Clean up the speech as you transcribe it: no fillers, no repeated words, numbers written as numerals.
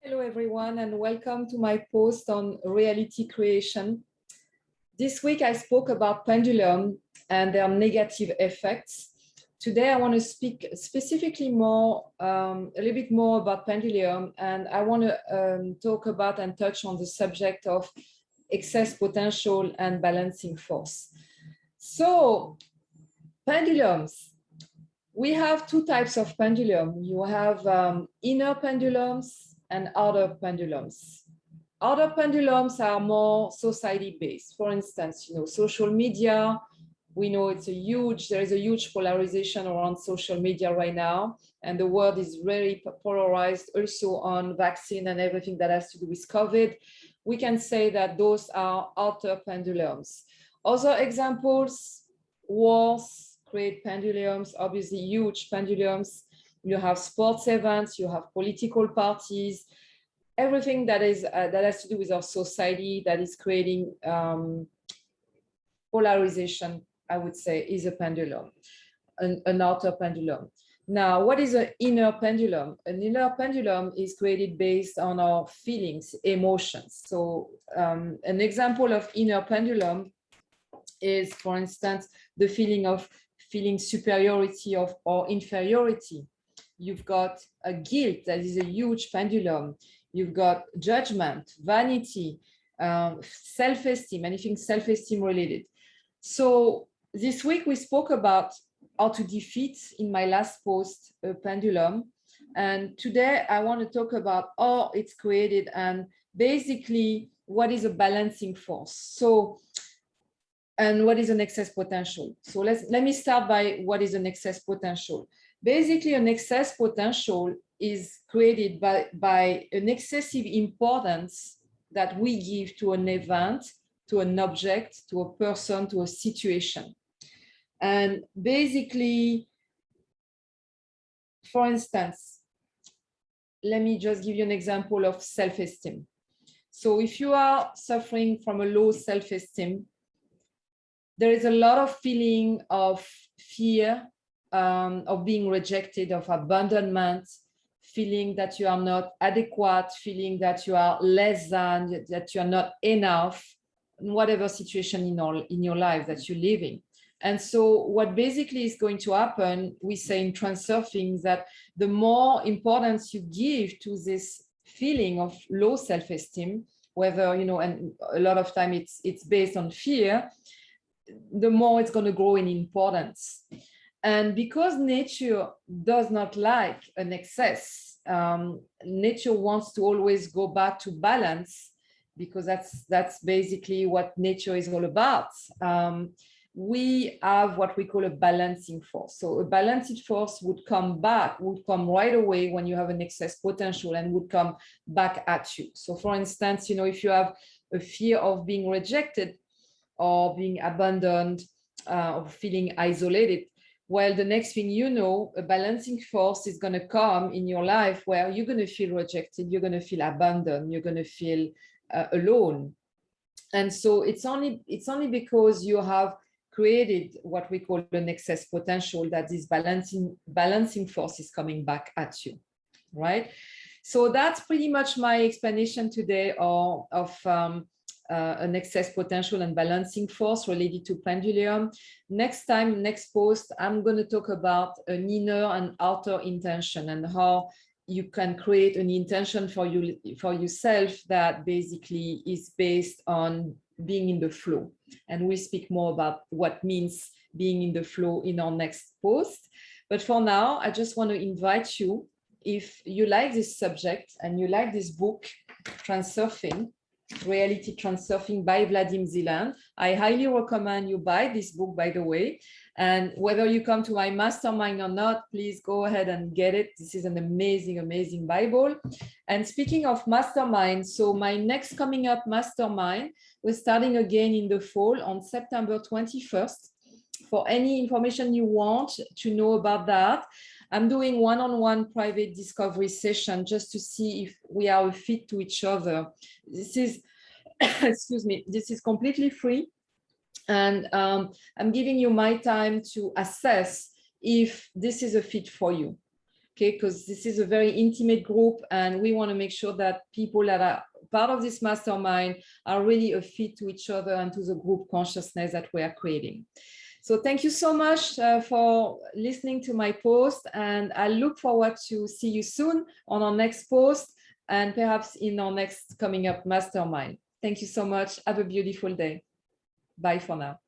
Hello, everyone, and welcome to my post on reality creation. This week, I spoke about pendulum and their negative effects. Today, I want to speak specifically a little bit more about pendulum, and I want to talk about and touch on the subject of excess potential and balancing force. So, pendulums. We have two types of pendulum. You have inner pendulums and outer pendulums. Outer pendulums are more society-based. For instance, social media. We know there is a huge polarization around social media right now, and the world is very polarized also on vaccine and everything that has to do with COVID. We can say that those are outer pendulums. Other examples, wars create pendulums, obviously huge pendulums. You have sports events, you have political parties, everything that has to do with our society that is creating polarization, I would say, is a pendulum, an outer pendulum. Now, what is an inner pendulum? An inner pendulum is created based on our feelings, emotions. So an example of inner pendulum is, for instance, the feeling superiority or inferiority. You've got a guilt that is a huge pendulum. You've got judgment, vanity, self-esteem, anything self-esteem related. So this week we spoke about how to defeat, in my last post, a pendulum. And today I want to talk about how it's created and basically what is a balancing force. And what is an excess potential? So let me start by what is an excess potential. Basically, an excess potential is created by an excessive importance that we give to an event, to an object, to a person, to a situation. And basically, for instance, let me just give you an example of self-esteem. So if you are suffering from a low self-esteem, there is a lot of feeling of fear, of being rejected, of abandonment, feeling that you are not adequate, feeling that you are less than, that you are not enough, in whatever situation in your life that you live in. And so what basically is going to happen, we say in Transurfing, that the more importance you give to this feeling of low self-esteem, whether, and a lot of time it's based on fear, the more it's going to grow in importance. And because nature does not like an excess, nature wants to always go back to balance, because that's basically what nature is all about. We have what we call a balancing force. So a balancing force would come right away when you have an excess potential and would come back at you. So for instance, if you have a fear of being rejected, or being abandoned, or feeling isolated, well, the next thing you know, a balancing force is going to come in your life where you're going to feel rejected, you're going to feel abandoned, you're going to feel alone. And so it's only because you have created what we call an excess potential that this balancing force is coming back at you, right? So that's pretty much my explanation today of an excess potential and balancing force related to pendulum. Next post, I'm going to talk about an inner and outer intention and how you can create an intention for yourself that basically is based on being in the flow. And we'll speak more about what means being in the flow in our next post. But for now, I just want to invite you, if you like this subject and you like this book, Transurfing, Reality Transurfing by Vadim Zeland, I highly recommend you buy this book, by the way. And whether you come to my mastermind or not, please go ahead and get it. This is an amazing, amazing Bible. And speaking of mastermind, so my next coming up mastermind, we're starting again in the fall on September 21st. For any information you want to know about that, I'm doing one-on-one private discovery session just to see if we are a fit to each other. This is, excuse me, this is completely free. And I'm giving you my time to assess if this is a fit for you. okay, because this is a very intimate group and we want to make sure that people that are part of this mastermind are really a fit to each other and to the group consciousness that we are creating. So thank you so much for listening to my post, and I look forward to see you soon on our next post and perhaps in our next coming up mastermind. Thank you so much. Have a beautiful day. Bye for now.